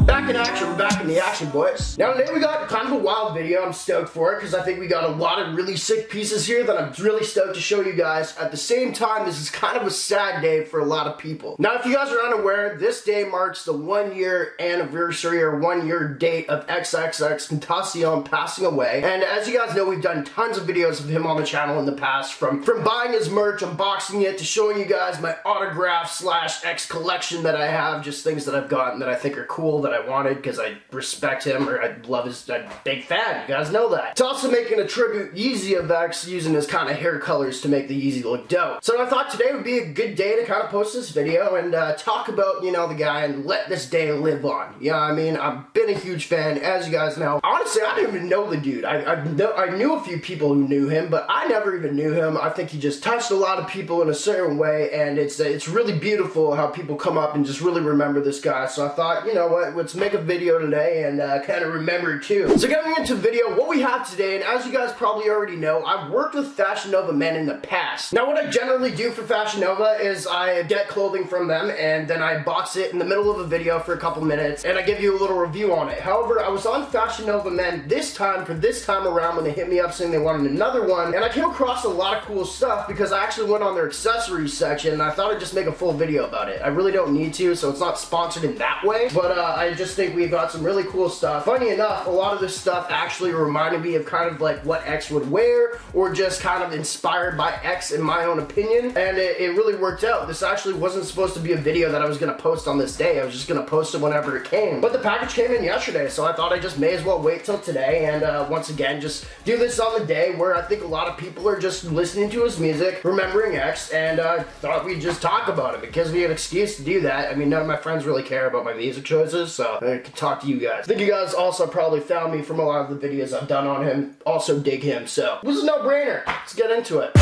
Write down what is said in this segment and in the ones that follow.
Back in action, we're back in the action, boys. Now today we got kind of a wild video. I'm stoked for it because I think we got a lot of really sick pieces here that I'm really stoked to show you guys. At the same time, this is kind of a sad day for a lot of people. Now if you guys are unaware, this day marks the 1-year anniversary or 1-year date of XXXTentacion passing away. And as you guys know, we've done tons of videos of him on the channel in the past, from buying his merch, unboxing it, to showing you guys my autograph / X collection that I have, just things that I've gotten that I think are cool that I wanted because I respect him, or I love his, I'm a big fan, you guys know that. It's also making a tribute Yeezy of X, using his kind of hair colors to make the Yeezy look dope. So I thought today would be a good day to kind of post this video and talk about, you know, the guy and let this day live on. You know what I mean? I've been a huge fan, as you guys know. Honestly, I didn't even know the dude. I knew a few people who knew him, but I never even knew him. I think he just touched a lot of people in a certain way, and it's really beautiful how people come up and just really remember this guy. So I thought, you know what, let's make a video today and kind of remember too. So getting into the video, what we have today, and as you guys probably already know, I've worked with FashionNovaMen in the past. Now what I generally do for Fashion Nova is I get clothing from them and then I box it in the middle of a video for a couple minutes and I give you a little review on it. However, I was on FashionNovaMen this time around when they hit me up saying they wanted another one, and I came across a lot of cool stuff because I actually went on their accessories section and I thought I'd just make a full video about it. I really don't need to, so it's not sponsored in that way, but I just think we've got some really cool stuff. Funny enough, a lot of this stuff actually reminded me of kind of like what X would wear, or just kind of inspired by X in my own opinion, and it really worked out. This actually wasn't supposed to be a video that I was going to post on this day. I was just going to post it whenever it came, but the package came in yesterday, so I thought I just may as well wait till today and once again just do this on the day where I think a lot of people are just listening to his music, remembering X, and I thought we'd just talk about it because we have an excuse to do that. I mean, none of my friends really care about my music choices, so I can talk to you guys. I think you guys also probably found me from a lot of the videos I've done on him, also dig him, so this is a no-brainer. Let's get into it.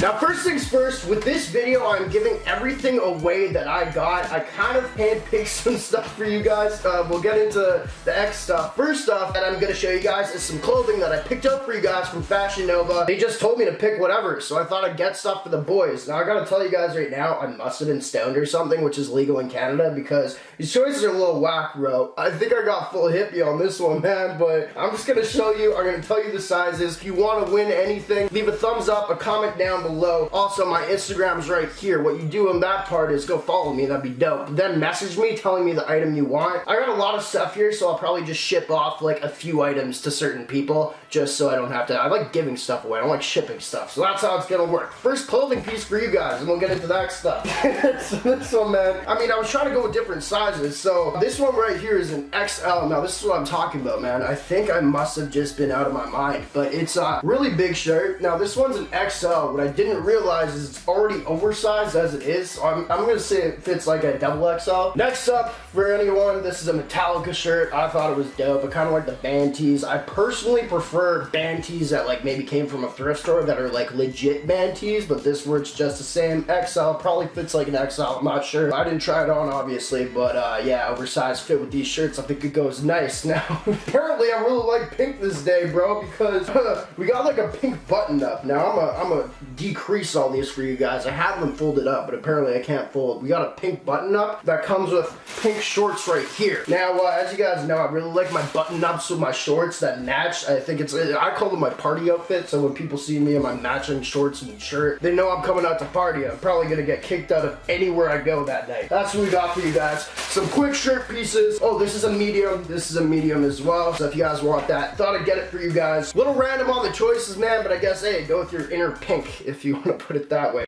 Now first things first, with this video I'm giving everything away that I got. I kind of handpicked some stuff for you guys. We'll get into the X stuff. First off, that I'm going to show you guys is some clothing that I picked up for you guys from Fashion Nova. They just told me to pick whatever, so I thought I'd get stuff for the boys. Now I gotta tell you guys right now, I must have been stoned or something, which is legal in Canada, because these choices are a little whack, bro. I think I got full hippie on this one, man, but I'm just gonna show you, I'm gonna tell you the sizes. If you want to win anything, leave a thumbs up, a comment down below. Also, my Instagram's right here. What you do on that part is go follow me, that'd be dope. Then message me telling me the item you want. I got a lot of stuff here, so I'll probably just ship off like a few items to certain people, just so I don't have to. I like giving stuff away, I don't like shipping stuff, so that's how it's gonna work. First clothing piece for you guys, and we'll get into that stuff. This one, man, I mean, I was trying to go with different sizes, so this one right here is an XL. Now this is what I'm talking about, man. I think I must have just been out of my mind, but it's a really big shirt. Now this one's an XL. What I didn't realize is it's already oversized as it is, so I'm gonna say it fits like a double XL. Next up, for anyone, this is a Metallica shirt. I thought it was dope. I kind of like the band tees. I personally prefer band tees that like maybe came from a thrift store that are like legit band tees, but this works just the same. XL probably fits like an XL, I'm not sure. I didn't try it on obviously, but yeah, oversized fit with these shirts, I think it goes nice. Now apparently I really like pink this day, bro, because we got like a pink button up. Now I'm a decrease all these for you guys. I have them folded up, but apparently I can't fold. We got a pink button up that comes with pink shorts right here. Now as you guys know, I really like my button ups with my shorts that match. I think I call them my party outfit, so when people see me in my matching shorts and shirt, they know I'm coming out to party. I'm probably gonna get kicked out of anywhere I go that night. That's what we got for you guys. Some quick shirt pieces. Oh, this is a medium. This is a medium as well, so if you guys want that, thought I'd get it for you guys. Little random on the choices, man, but I guess, hey, go with your inner pink if you want to put it that way.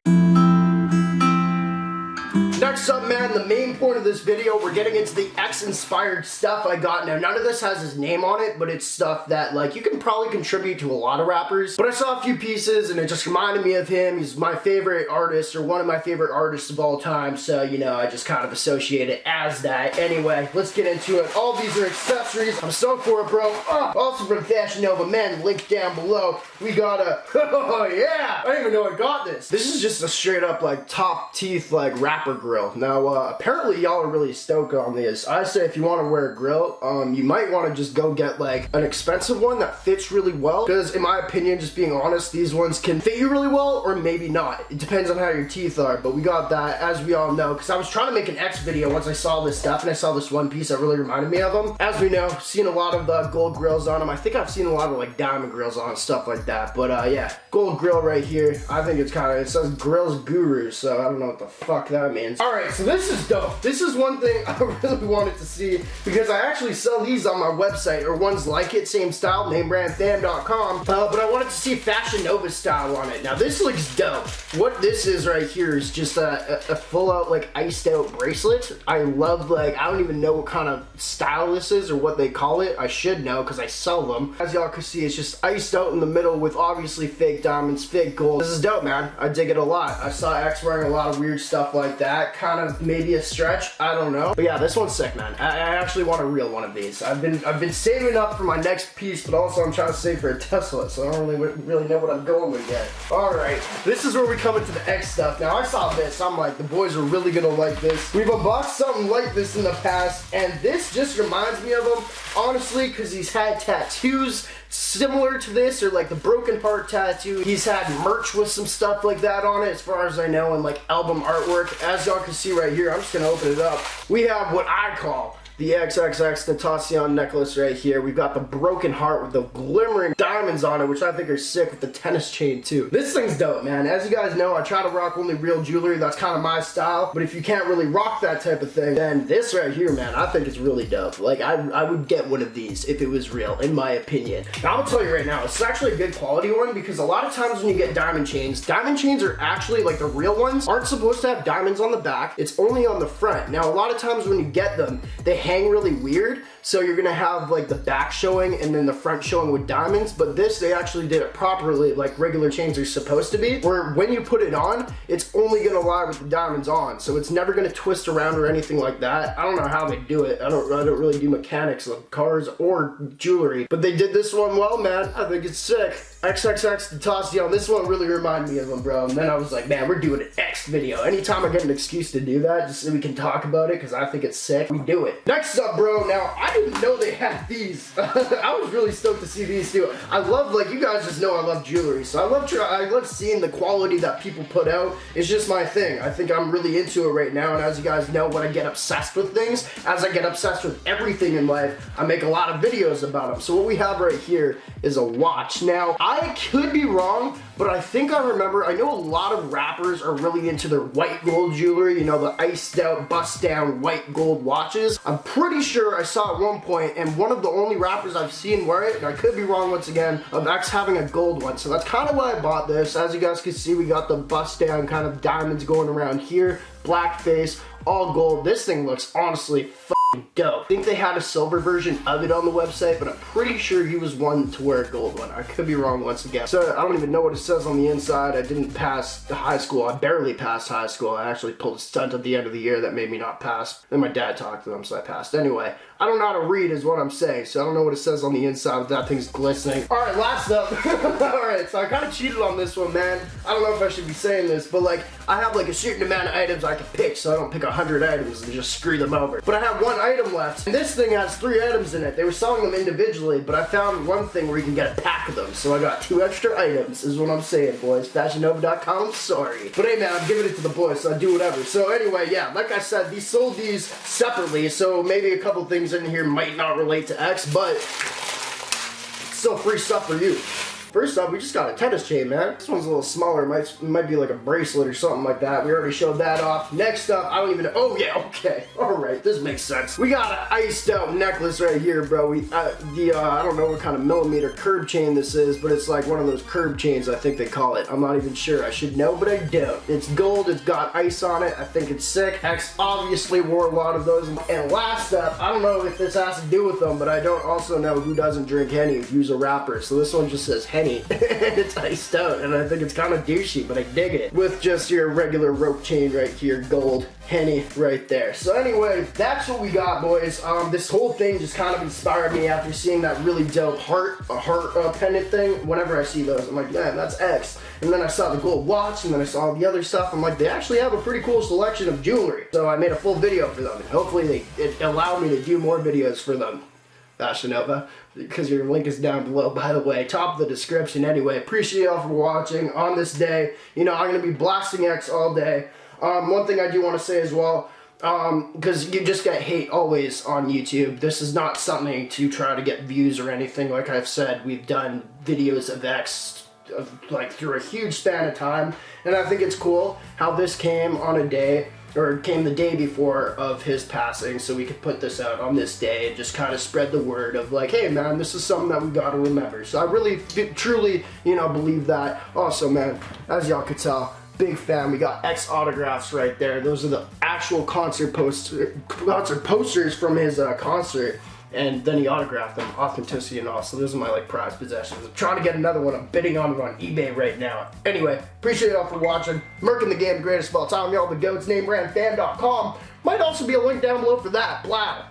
Next up, man, the main point of this video, we're getting into the X-inspired stuff I got. Now, none of this has his name on it, but it's stuff that, like, you can probably contribute to a lot of rappers. But I saw a few pieces, and it just reminded me of him. He's my favorite artist, or one of my favorite artists of all time, so, you know, I just kind of associate it as that. Anyway, let's get into it. All these are accessories. I'm stoked for it, bro. Also from FashionNovaMen, link down below. We got a, oh yeah! I don't even know I got this. This is just a straight up, like, top teeth, like, rapper grill. grill. Now, apparently y'all are really stoked on this. I say if you want to wear a grill, you might want to just go get like an expensive one that fits really well. Because in my opinion, just being honest, these ones can fit you really well or maybe not. It depends on how your teeth are, but we got that, as we all know. Because I was trying to make an X video once I saw this stuff and I saw this one piece that really reminded me of them. As we know, seen a lot of gold grills on them. I think I've seen a lot of like diamond grills on stuff like that. But yeah, gold grill right here. I think it's kind of, it says Grills Guru, so I don't know what the fuck that means. Alright, so this is dope. This is one thing I really wanted to see because I actually sell these on my website, or ones like it, same style, NameBranFam.com. But I wanted to see Fashion Nova style on it. Now this looks dope. What this is right here is just a full out like iced out bracelet. I love, like, I don't even know what kind of style this is or what they call it. I should know because I sell them. As y'all can see, it's just iced out in the middle with obviously fake diamonds, fake gold. This is dope, man. I dig it a lot. I saw X wearing a lot of weird stuff like that. Kind of maybe a stretch, I don't know. But yeah, this one's sick, man. I actually want a real one of these. I've been saving up for my next piece, but also I'm trying to save for a Tesla, so I don't really know what I'm going with yet. Alright, this is where we come into the X stuff. Now I saw this, I'm like, the boys are really gonna like this. We've unboxed something like this in the past, and this just reminds me of him, honestly, because he's had tattoos similar to this, or like the broken heart tattoo. He's had merch with some stuff like that on it, as far as I know, and like album artwork. As y'all can see right here, I'm just gonna open it up. We have what I call the XXXTentacion necklace right here. We've got the broken heart with the glimmering diamonds on it, which I think are sick, with the tennis chain too. This thing's dope, man. As you guys know, I try to rock only real jewelry. That's kind of my style. But if you can't really rock that type of thing, then this right here, man, I think it's really dope. Like, I would get one of these if it was real, in my opinion. Now, I'll tell you right now, it's actually a good quality one, because a lot of times when you get diamond chains are actually, like the real ones, aren't supposed to have diamonds on the back. It's only on the front. Now, a lot of times when you get them, they hang really weird, so you're gonna have like the back showing and then the front showing with diamonds. But this, they actually did it properly, like regular chains are supposed to be, where when you put it on, it's only gonna lie with the diamonds on, so it's never gonna twist around or anything like that. I don't know how they do it. I don't really do mechanics of cars or jewelry, but they did this one well, man. I think it's sick. XXXTentacion, this one really reminded me of him, bro. And then I was like, man, we're doing an X video. Anytime I get an excuse to do that, just so we can talk about it, because I think it's sick, we do it. Next up, bro, now, I didn't know they had these. I was really stoked to see these too. I love, like, you guys just know I love jewelry, so I love seeing the quality that people put out. It's just my thing. I think I'm really into it right now, and as you guys know, when I get obsessed with things, as I get obsessed with everything in life, I make a lot of videos about them. So what we have right here is a watch. Now, I could be wrong, but I think I remember, I know a lot of rappers are really into their white gold jewelry, you know, the iced out, bust down white gold watches. I'm pretty sure I saw at one point, and one of the only rappers I've seen wear it, and I could be wrong once again, of X having a gold one. So that's kind of why I bought this. As you guys can see, we got the bust down kind of diamonds going around here, black face, all gold. This thing looks honestly dope. I think they had a silver version of it on the website, but I'm pretty sure he was one to wear a gold one. I could be wrong once again. So I don't even know what it says on the inside. I didn't pass the high school. I barely passed high school. I actually pulled a stunt at the end of the year that made me not pass. Then my dad talked to them, so I passed. Anyway, I don't know how to read is what I'm saying, so I don't know what it says on the inside, but that thing's glistening. Alright, last up. Alright, so I kind of cheated on this one, man. I don't know if I should be saying this, but like, I have like a certain amount of items I can pick, so I don't pick 100 items and just screw them over. But I have one item left, and this thing has 3 items in it. They were selling them individually, but I found one thing where you can get a pack of them, so I got 2 extra items, is what I'm saying, boys. FashionNova.com, sorry. But hey, man, I'm giving it to the boys, so I do whatever. So anyway, yeah, like I said, they sold these separately, so maybe a couple things in here might not relate to X, but still free stuff for you. First up, we just got a tennis chain, man. This one's a little smaller. It might be like a bracelet or something like that. We already showed that off. Next up, I don't even know. Oh, yeah, okay. All right, this makes sense. We got an iced out necklace right here, bro. I don't know what kind of millimeter curb chain this is, but it's like one of those curb chains, I think they call it. I'm not even sure. I should know, but I don't. It's gold. It's got ice on it. I think it's sick. X obviously wore a lot of those. And last up, I don't know if this has to do with them, but I don't also know who doesn't drink Henny, who's a rapper. So this one just says Henny. Henny. It's iced out, and I think it's kind of douchey, but I dig it. With just your regular rope chain right here, gold Henny right there. So anyway, that's what we got, boys. This whole thing just kind of inspired me after seeing that really dope heart pendant thing. Whenever I see those, I'm like, man, that's X. And then I saw the gold watch, and then I saw the other stuff. I'm like, they actually have a pretty cool selection of jewelry. So I made a full video for them, and hopefully it allowed me to do more videos for them. Fashion Nova, because your link is down below, by the way, top of the description. Anyway, appreciate y'all for watching on this day. You know, I'm going to be blasting X all day. One thing I do want to say as well, because you just get hate always on YouTube. This is not something to try to get views or anything. Like I've said, we've done videos of X like through a huge span of time, and I think it's cool how this came on a day, or came the day before of his passing, so we could put this out on this day and just kind of spread the word of like, hey man, this is something that we gotta remember. So I really, truly, you know, believe that. Also, man, as y'all could tell, big fan. We got X autographs right there. Those are the actual concert posters from his concert. And then he autographed them, authenticity and all. So those are my like prized possessions. I'm trying to get another one. I'm bidding on it on eBay right now. Anyway, appreciate y'all for watching. Merc in the game, the greatest of all time. Y'all the goats. NameBranFan.com. Might also be a link down below for that. Blah.